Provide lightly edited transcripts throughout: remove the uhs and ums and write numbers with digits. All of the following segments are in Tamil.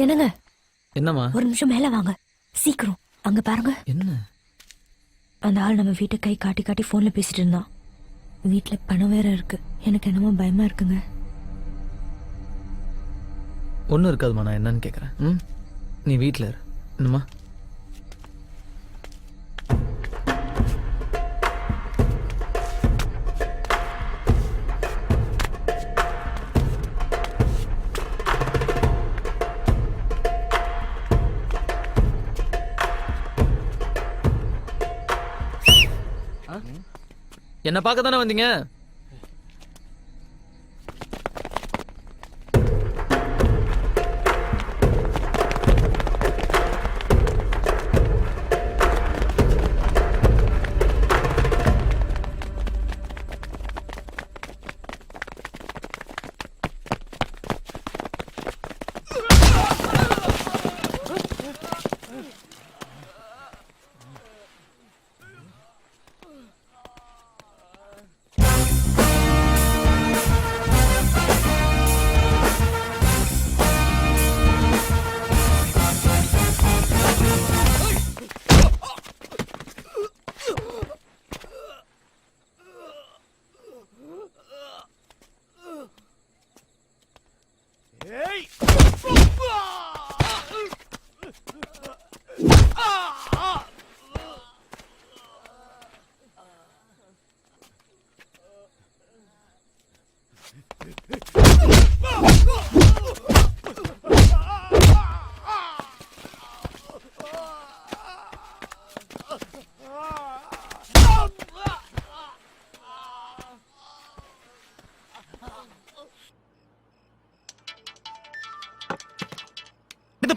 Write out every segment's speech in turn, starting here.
என்னங்க? என்னம்மா? ஒரு நிமிஷம் மேல வாங்க சீக்கிரம். அங்க பாருங்க. என்ன? அந்த ஆள் நம்ம வீட்டை கை காட்டி காட்டி போன்ல பேசிட்டு இருந்தான். வீட்டுல பணம் வேற இருக்கு. எனக்கு என்னமோ பயமா இருக்குங்க. ஒன்றும் இருக்காதுமா, நான் என்னன்னு கேட்குறேன். நீ வீட்டில் இரு. என்னம்மா? என்ன பார்க்க தானே வந்தீங்க?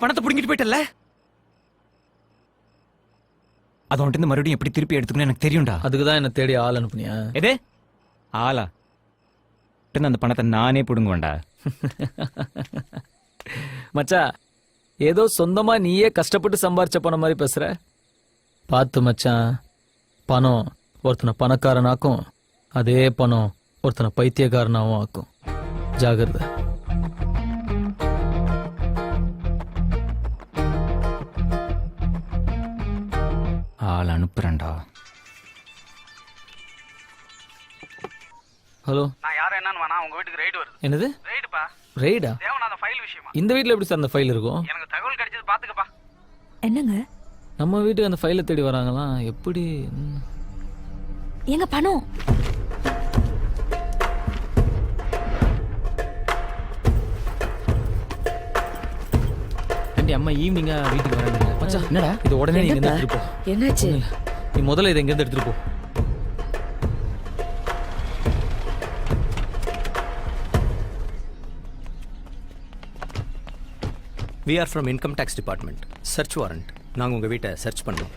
பணத்தை புடிங்கிட்டு போயிட்டல. அது உன்கிட்ட மறுபடியும் எப்படி திருப்பி எடுத்துக்கணும் எனக்கு தெரியும்டா. அதுக்கு தான் என்ன தேடி ஆள் அனுப்புனியா? எதே ஆளா? அந்த பணத்தை நானே புடுங்குவேன்டா. மச்சா, ஏதோ சொந்தமா நீயே கஷ்டப்பட்டு சம்பாரிச்ச பணம் மாதிரி பேசுற. பார்த்து மச்சான், பணம் ஒருத்தனை பணக்காரனாக்கும், அதே பணம் ஒருத்தனை பைத்தியக்காரனாவும் ஆக்கும். ஜாகிரதை. ஆள் அனுப்புறேன்டா. ஹலோ, நான் யாரும் என்னன்னு வேணா, உங்க வீட்டுக்கு ரைடு வருது. என்னது ரைடுப்பா? ரெய்டா? தேவனாத ஃபைல் விஷயமா? இந்த வீட்ல எப்படி சார் அந்த ஃபைல் இருக்கும்? எனக்கு தகவல் கிடைச்சது, பாத்துக்கப்பா. என்னங்க? நம்ம வீட்டுக்கு அந்த ஃபைலை தேடி வராங்களாம். எப்படி? எங்க பணம்? அம்மா ஈவினிங்கா வீட்டுக்கு வராங்க. மச்சான், என்னடா இது உடனே நீங்க இருந்து எடுத்துட்டு போ. என்னாச்சு? நீ முதல்ல இதை இங்க இருந்து எடுத்துட்டு போ. We are from Income Tax Department. Search warrant. நாங்க உங்க வீட்டை சர்ச் பண்ணோம்.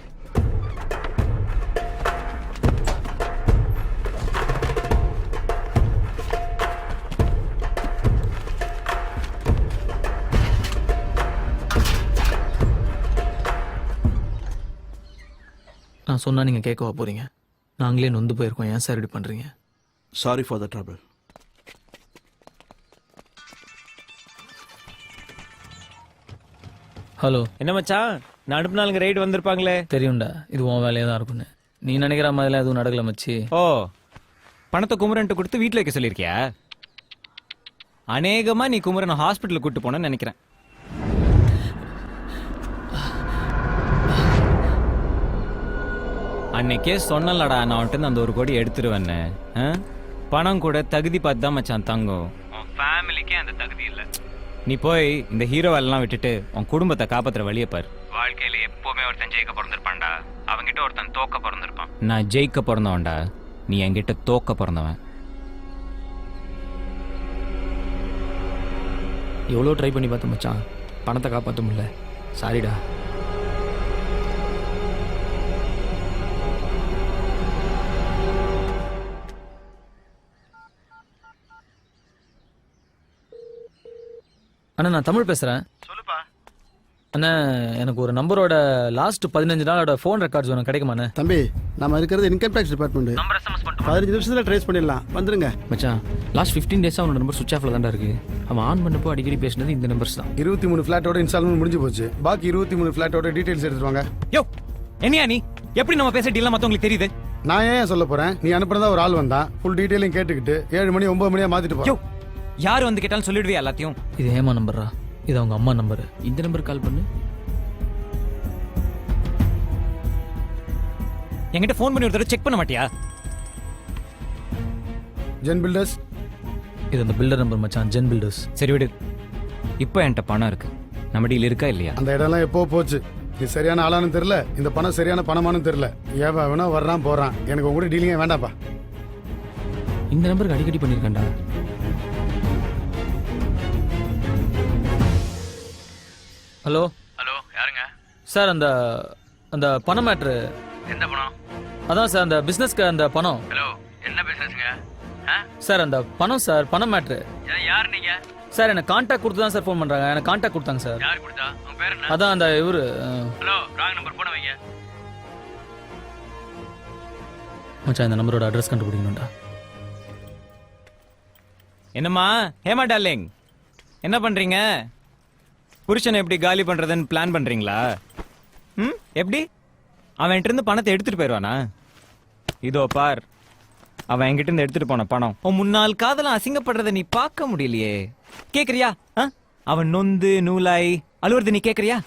நான் சொன்னா நீங்க கேட்கவா போறீங்க? நாங்களே நொந்து போயிருக்கோம். ஏன் சார் இப்படி பண்றீங்க? Sorry for the trouble. Hello. என்ன மச்சான், நான் அனுப்புனாலுங்க ரைடு வந்திருப்பாங்களே. தெரியும்டா, இது உன் வேலையா தான் இருக்குன்னு. நீ நினைக்கிற மாதிரிலாம் எதுவும் நடக்கல மச்சி. ஓ, பணத்தை குமரன்ட்டு கொடுத்து வீட்டில் வைக்க சொல்லியிருக்கியா? அநேகமா நீ குமரனை ஹாஸ்பிட்டலுக்கு கூட்டு போனேன்னு நினைக்கிறேன். அன்னைக்கே சொன்னலடா, நான் வந்துட்டு அந்த 1 கோடி எடுத்துருவேன்னு. பணம் கூட தகுதி பார்த்து தான் மச்சான் தங்கும். ஃபேமிலிக்கே அந்த தகுதி இல்லை. நீ போய் இந்த ஹீரோவெல்லாம் விட்டுட்டு உன் குடும்பத்தை காப்பாத்துற வழியை பாரு. வாழ்க்கையில எப்பவுமே ஒருத்தன் ஜெயிக்க பிறந்திருப்பான்டா, அவங்கிட்ட ஒருத்தன் தோக்க பிறந்திருப்பான். நான் ஜெயிக்க பிறந்தவன்டா, நீ என்கிட்ட தோக்க பிறந்தவன். எவ்வளோ ட்ரை பண்ணி பார்த்தேன் மச்சான், பணத்தை காப்பாற்ற முடியல. சாரிடா. அண்ணா, நான் தமிழ் பேசுறேன். சொல்லுப்பா. அண்ணா, எனக்கு ஒரு நம்பரோட லாஸ்ட் 15 நாளோட ஃபோன் ரெக்கார்ட்ஸ் வேணும், கிடைக்குமாண்ணே? தம்பி, நம்ம இருக்கிறது income tax department. Number SMS பண்ணிட்டு 15 நிமிஷத்துல ட்ரேஸ் பண்ணிடலாம். வந்துருங்க. மச்சான் லாஸ்ட் 15 டேஸா அவனோட நம்பர் சுவிட்ச் ஆஃப்ல தான்டா இருக்கு. அவன் ஆன் பண்ணப்போ அடிக்கடி பேசினது இந்த நம்பர்ஸ் தான். 23 ஃபிளாட்டோட இன்ஸ்டால்மெண்ட் முடிஞ்சு போச்சு. பாக்கி 23 ஃபிளாட்டோட டீடைல்ஸ் எடுத்துட்டு வாங்க. யோ என்னையா நீ எப்படி நம்ம பேச டீலாம் மத்தவங்களுக்கு தெரியுது? நான் ஏன் சொல்ல போறேன்? நீ அனுப்புறதா ஒரு ஆள் வந்தான். ஃபுல் டீடைலையும் கேட்டுக்கிட்டு 7 மணி 9 மணியா மாத்திட்டு யோ போ. யார் வந்து கேட்டாலும் சொல்லிடுவியா எல்லாத்தையும்? இது ஏமா நம்பரா? இது அவங்க அம்மா நம்பரு. இந்த நம்பர் கால் பண்ணு. என்கிட்ட ஃபோன் பண்ணி ஒரு தடவை செக் பண்ண மாட்டியா? Zen Builders. இது அந்த பில்டர் நம்பர் மச்சான், ஜென் பில்டர்ஸ். சரி விடு. இப்போ என்கிட்ட பணம் இருக்கு. நம்ம டீல் இருக்கா இல்லையா? அந்த இடம்லாம் எப்போ போச்சு. நீ சரியான ஆளானு தெரியல, இந்த பணம் சரியான பணமானு தெரியல. ஏன் வேணா வர்றான் போறான். எனக்கு உங்க கூட டீலிங்கே வேண்டாப்பா. இந்த நம்பருக்கு அடிக்கடி பண்ணிருக்கேன்டா. ஹலோ ஹலோ யாருங்க? சார், அந்த அந்த பணம் மேட்ரு. எந்த பணம்? அதான் சார் அந்த பிஸ்னஸ்க்கு அந்த பணம். ஹலோ என்ன பிசினஸ்ங்க? சார் அந்த பணம் சார், பணம் மேட்ரு. யார் நீங்க? சார் எனக்கு கான்டாக்ட் கொடுத்து தான் சார் ஃபோன் பண்ணுறாங்க. எனக்கு கான்டாக்ட் கொடுத்தாங்க சார். யார் கொடுத்தா? உங்க பேர் என்ன? அதான் அந்த இவரு. ஹலோ ராங் நம்பர் போன வைங்க. மச்சான் இந்த நம்பரோட அட்ரஸ் கண்டுபிடிக்கணும்டா. என்னம்மா ஹேமா டார்லிங், என்ன பண்றீங்க? புருஷனை எப்படி காலி பண்றதுன்னு பிளான் பண்றீங்களா? ம் எப்படி? அவன் என்கிட்ட இருந்து பணத்தை எடுத்துட்டு போயிடுவானா? இதோ பார், அவன் என்கிட்ட இருந்து எடுத்துட்டு போன பணம் உன் முன்னாள் காதலாம் அசிங்கப்படுறத நீ பார்க்க முடியலையே. கேக்குறியா? அவன் நொந்து நூலாய் அழுவுறது நீ கேக்குறியா?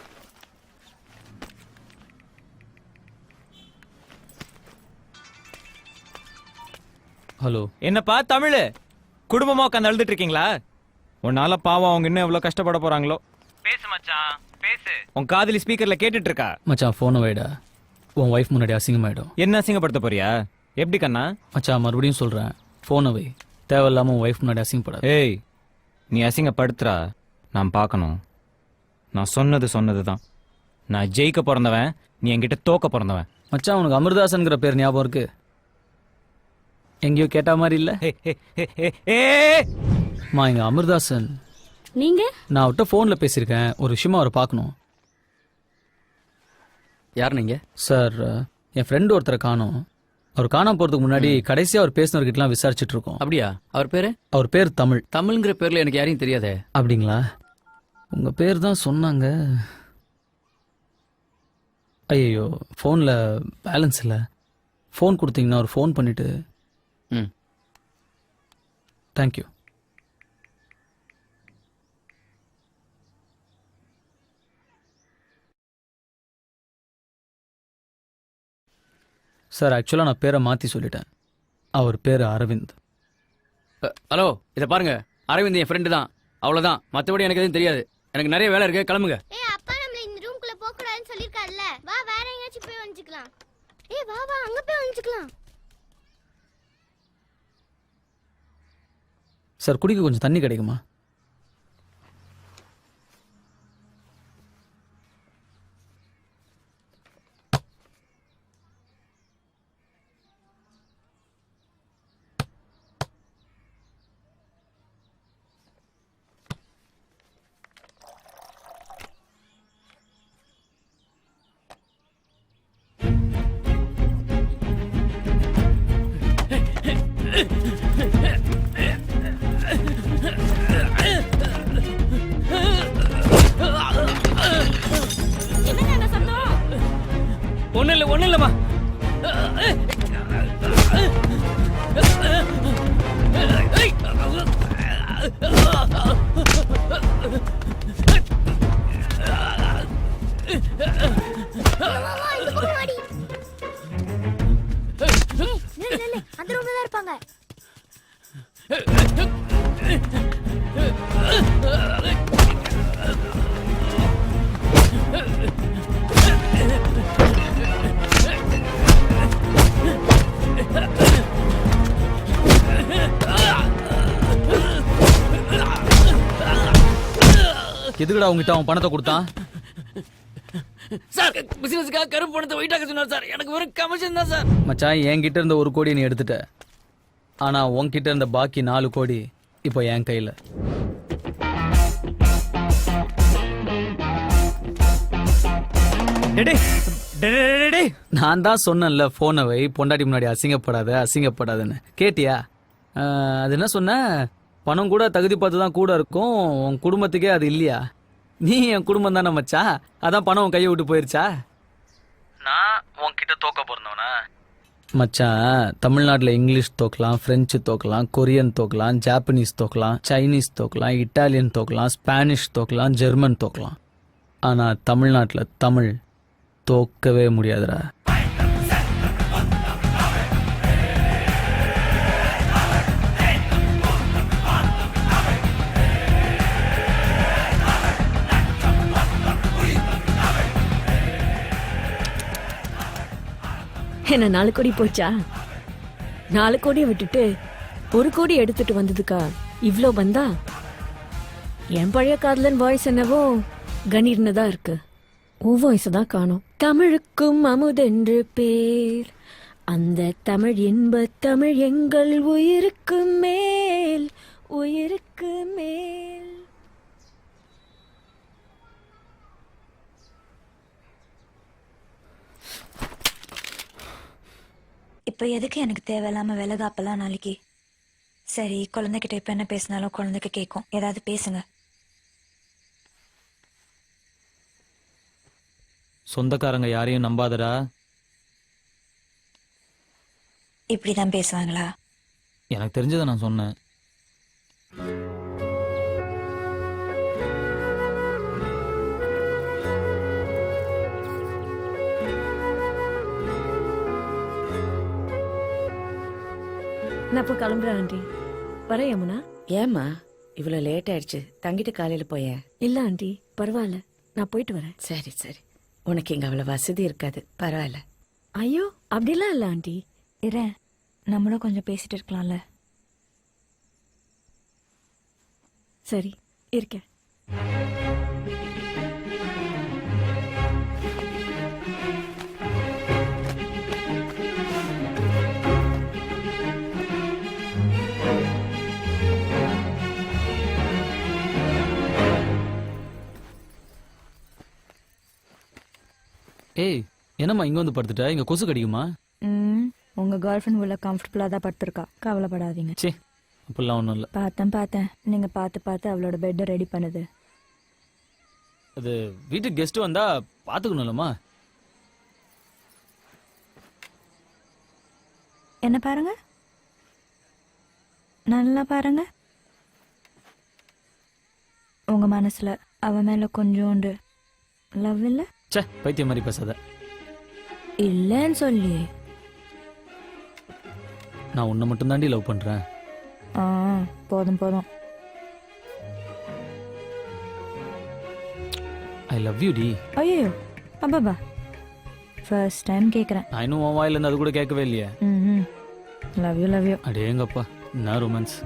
ஹலோ என்னப்பா தமிழ், குடும்பமா உட்காந்து அழுதுட்டு இருக்கீங்களா? உன்னால பாவம் அவங்க இன்னும் எவ்வளவு கஷ்டப்பட போறாங்களோ. பேசு மச்சான் பேசு. உன் காதலி ஸ்பீக்கர்ல கேட்டுட்டு இருக்கா. மச்சான் ஃபோனை வைடா. உன் ஒய்ஃப் முன்னாடி அசிங்கமாயிடும். என்ன அசிங்கப்படுத்த போறியா? எப்படி கண்ணா? மச்சான் மறுபடியும் சொல்கிறேன், ஃபோனை வை. தேவையில்லாமல் உன் ஒய்ஃப் முன்னாடி அசிங்கப்படாது. ஏய் நீ அசிங்கப்படுத்துறா நான் பார்க்கணும். நான் சொன்னது தான். நான் ஜெயிக்க பிறந்தவன், நீ என்கிட்ட தோக்க பிறந்தவன். மச்சான் உனக்கு அமிர்தாசன்கிற பேர் ஞாபகம் இருக்கு? எங்கேயோ கேட்ட மாதிரி இல்லை? மா இங்க அமிர்தாசன். நீங்க? நான் அவர்கிட்ட ஃபோனில் பேசியிருக்கேன். ஒரு விஷயமா அவரை பார்க்கணும். யார் நீங்க? சார் என் ஃப்ரெண்டு ஒருத்தரை காணோம். அவர் காணாம போகிறதுக்கு முன்னாடி கடைசியாக அவர் பேசினவர்கிட்டலாம் விசாரிச்சுட்டு இருக்கோம். அப்படியா? அவர் பேரு? அவர் பேர் தமிழ். தமிழ்ங்கிற பேர்ல எனக்கு யாரையும் தெரியாதே. அப்படிங்களா? உங்கள் பேர் தான் சொன்னாங்க. ஐயோ ஃபோனில் பேலன்ஸ் இல்லை. ஃபோன் கொடுத்தீங்கன்னா ஒரு ஃபோன் பண்ணிவிட்டு. ம் தேங்க்யூ. சார் ஆக்சுவலாக நான் பேரை மாற்றி சொல்லிட்டேன். அவர் பேர் அரவிந்த். ஹலோ, இதை பாருங்க, அரவிந்த் என் ஃப்ரெண்டு தான், அவ்வளோதான். மற்றபடி எனக்கு எதுவும் தெரியாது. எனக்கு நிறைய வேலை இருக்கு, கிளம்புங்க. அப்பா நம்மள இந்த ரூம்குள்ள போக கூடாதுன்னு சொல்லிருக்காருல்ல. வா வேற எங்கயாச்சும் போய் வந்துக்கலாம். வா வா அங்க போய் வந்துக்கலாம். சார் குடிக்க கொஞ்சம் தண்ணி கிடைக்குமா? ஒன்றும் இல்லைம்மா. அந்த ரூம்ல தான் இருப்பாங்க. எதுக்குடா உங்ககிட்ட அவன் பணத்தை கொடுத்தான்? சார் பிசினஸ்க்காக கருப்பு பணத்தை வெயிட்டாக சொன்னார் சார். எனக்கு வெறும் கமிஷன் தான் சார். மச்சான் என்கிட்ட இருந்த 1 கோடி நீ எடுத்துட்ட. ஆனா உன்கிட்ட இருந்த பாக்கி 4 கோடி இப்போ என் கையில. டேய் நான் தான் சொன்னேன்ல போனை வை, பொண்டாட்டி முன்னாடி அசிங்கப்படாதுன்னு கேட்டியா? அது என்ன சொன்ன, பணம் கூட தகுதி பார்த்து தான் கூட இருக்கும், உன் குடும்பத்துக்கே அது இல்லையா? நீ என் குடும்பம் தானே மச்சான், அதான் பணம் உன் கையை விட்டு போயிருச்சா? நான் உன்கிட்ட தோக்க போறவனா? மச்சான், தமிழ்நாட்டில் இங்கிலீஷ் தோக்கலாம், பிரெஞ்சு தோக்கலாம், கொரியன் தோக்கலாம், ஜாப்பனீஸ் தோக்கலாம், சைனீஸ் தோக்கலாம், இட்டாலியன் தோக்கலாம், ஸ்பானிஷ் தோக்கலாம், ஜெர்மன் தோக்கலாம். ஆனால் தமிழ்நாட்டில் தமிழ் தோக்கவே முடியாதுடா. என்ன 4 கோடி போச்சா? 4 கோடியை விட்டுட்டு 1 கோடி எடுத்துட்டு வந்ததுக்கா இவ்ளோ வந்தா? என் பழைய காதலன் வாய்ஸ் என்னவோ கணீர்னு தான் இருக்கு. உன் வாய்ஸ் தான் காணோம். தமிழுக்கும் அமுதென்று பேர், அந்த தமிழ் இன்ப தமிழ் எங்கள் உயிருக்கு மேல், உயிருக்கு மேல். இப்போ எதுக்கு எனக்கு தேவையில்லாம விலகாப்பெல்லாம் நாளைக்கு? சரி, குழந்தைகிட்ட இப்ப என்ன பேசினாலும் குழந்தைக்கு கேட்கும். ஏதாவது பேசுங்க. சொந்தக்காரங்க யாரையும் நம்பாதடா. இப்படிதான் பேசுவாங்களா? எனக்கு தெரிஞ்சதை நான் சொன்னேன். நான் இப்போ கிளம்புறேன் ஆண்டி. வரேன் யமுனா. ஏம்மா இவ்வளோ லேட் ஆயிடுச்சு? தங்கிட்டு காலையில் போய? இல்ல ஆண்டி, பரவாயில்ல, நான் போயிட்டு வரேன். சரி சரி, உனக்கு இங்கே அவ்வளோ வசதி இருக்காது, பரவாயில்ல. ஐயோ அப்படிலாம் இல்ல ஆண்டி. இரேன், நம்மளும் கொஞ்சம் பேசிட்டு இருக்கலாம்ல. சரி இருக்கேன். ஏய், என்னம்மா இங்க வந்து படுத்துட்ட? இங்க கொசு கடிக்குமா? உங்க கேர்ள் ஃப்ரெண்ட் உள்ள கம்ஃபர்டபுளா தான் படுத்திருக்கா, கவலைப்படாதீங்க. சே, அப்படிலாம் ஒன்றும் இல்லை. பார்த்தேன், நீங்க பார்த்து அவளோட பெட்டை ரெடி பண்ணுது. அது வீட்டுக்கு கெஸ்ட் வந்தா பாத்துக்கணும்லம்மா. என்ன பாருங்க, நல்லா பாருங்க. உங்க மனசுல அவ மேல கொஞ்சோண்டு லவ் இல்ல? சே, பைத்தியம் மாதிரி பேசாத. இல்லன்னு சொல்லி. நான் உன்னை மட்டும் தாண்டி லவ் பண்றேன். போதும். ஐ லவ் யூ டி. ஐயோ அப்பா, ஃபர்ஸ்ட் டைம் கேக்குறேன். நான் இன்னும் உன் வாயில இருந்து அது கூட கேட்கவே இல்லையே. Love you. அடேங்கப்பா, என்ன ரொமான்ஸ்.